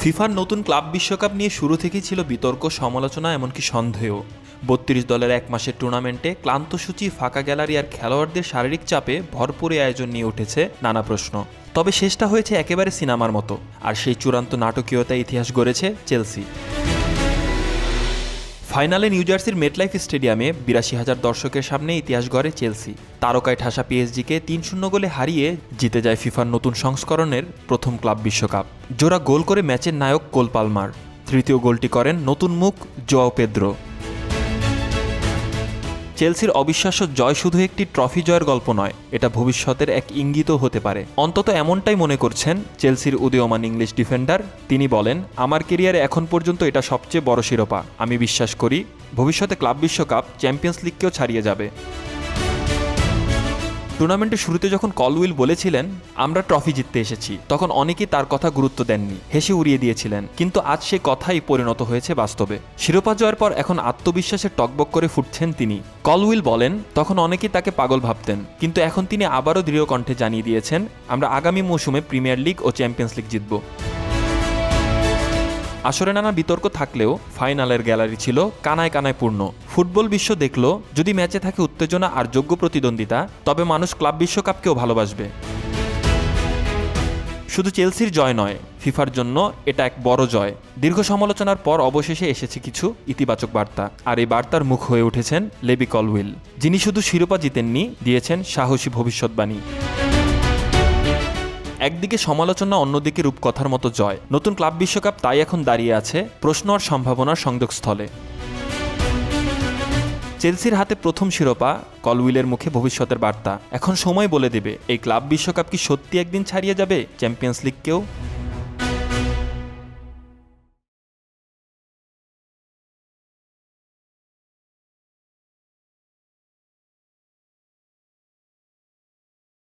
ফিফার নতুন ক্লাব বিশ্বকাপ নিয়ে শুরু থেকেই ছিল বিতর্ক, সমালোচনা, এমনকি সন্দেহ। ৩২ দলের এক মাসের টুর্নামেন্টে ক্লান্ত সূচি, ফাঁকা গ্যালারি আর খেলোয়াড়দের শারীরিক চাপে ভরপুর আয়োজন নিয়ে উঠেছে নানা প্রশ্ন। তবে শেষটা হয়েছে একেবারে সিনেমার মতো, আর সেই চূড়ান্ত নাটকীয়তা ইতিহাস গড়েছে চেলসি। ফাইনালে নিউ জার্সির মেটলাইফ স্টেডিয়ামে ৮২,০০০ দর্শকের সামনে ইতিহাস গড়ে চেলসি। তারকায় ঠাসা পিএসজিকে ৩-০ গোলে হারিয়ে জিতে যায় ফিফার নতুন সংস্করণের প্রথম ক্লাব বিশ্বকাপ। জোড়া গোল করে ম্যাচের নায়ক কোল পালমার, তৃতীয় গোলটি করেন নতুন মুখ জোয়াও পেদ্রো। চেলসির অবিশ্বাস্য জয় শুধু একটি ট্রফি জয়ের গল্প নয়, এটা ভবিষ্যতের এক ইঙ্গিতও হতে পারে। অন্তত এমনটাই মনে করছেন চেলসির উদীয়মান ইংলিশ ডিফেন্ডার। তিনি বলেন, আমার ক্যারিয়ারে এখন পর্যন্ত এটা সবচেয়ে বড় শিরোপা। আমি বিশ্বাস করি ভবিষ্যতে ক্লাব বিশ্বকাপ চ্যাম্পিয়ন্স লিগকেও ছাড়িয়ে যাবে। টুর্নামেন্টের শুরুতে যখন কলউইল বলেছিলেন আমরা ট্রফি জিততে এসেছি, তখন অনেকেই তার কথা গুরুত্ব দেননি, হেসে উড়িয়ে দিয়েছিলেন। কিন্তু আজ সে কথাই পরিণত হয়েছে বাস্তবে। শিরোপা জয়ের পর এখন আত্মবিশ্বাসে টকবক করে ফুটছেন তিনি। কলউইল বলেন, তখন অনেকেই তাকে পাগল ভাবতেন, কিন্তু এখন তিনি আবারও দৃঢ় কণ্ঠে জানিয়ে দিয়েছেন আমরা আগামী মৌসুমে প্রিমিয়ার লিগ ও চ্যাম্পিয়ন্স লিগ জিতব। আসরে নানা বিতর্ক থাকলেও ফাইনালের গ্যালারি ছিল কানায় কানায় পূর্ণ। ফুটবল বিশ্ব দেখল যদি ম্যাচে থাকে উত্তেজনা আর যোগ্য প্রতিদ্বন্দ্বিতা, তবে মানুষ ক্লাব বিশ্বকাপকেও ভালোবাসবে। শুধু চেলসির জয় নয়, ফিফার জন্য এটা এক বড় জয়। দীর্ঘ সমালোচনার পর অবশেষে এসেছে কিছু ইতিবাচক বার্তা, আর এই বার্তার মুখ হয়ে উঠেছেন লেবি কলউইল, যিনি শুধু শিরোপা জিতেননি, দিয়েছেন সাহসী ভবিষ্যৎবাণী। একদিকে সমালোচনা, অন্যদিকে রূপকথার মতো জয়। নতুন ক্লাব বিশ্বকাপ তাই এখন দাঁড়িয়ে আছে প্রশ্ন আর সম্ভাবনার সংযোগস্থলে। চেলসির হাতে প্রথম শিরোপা, কলউইলের মুখে ভবিষ্যতের বার্তা। এখন সময় বলে দেবে এই ক্লাব বিশ্বকাপ কি সত্যি একদিন ছাড়িয়ে যাবে চ্যাম্পিয়ন্স লিগকেও।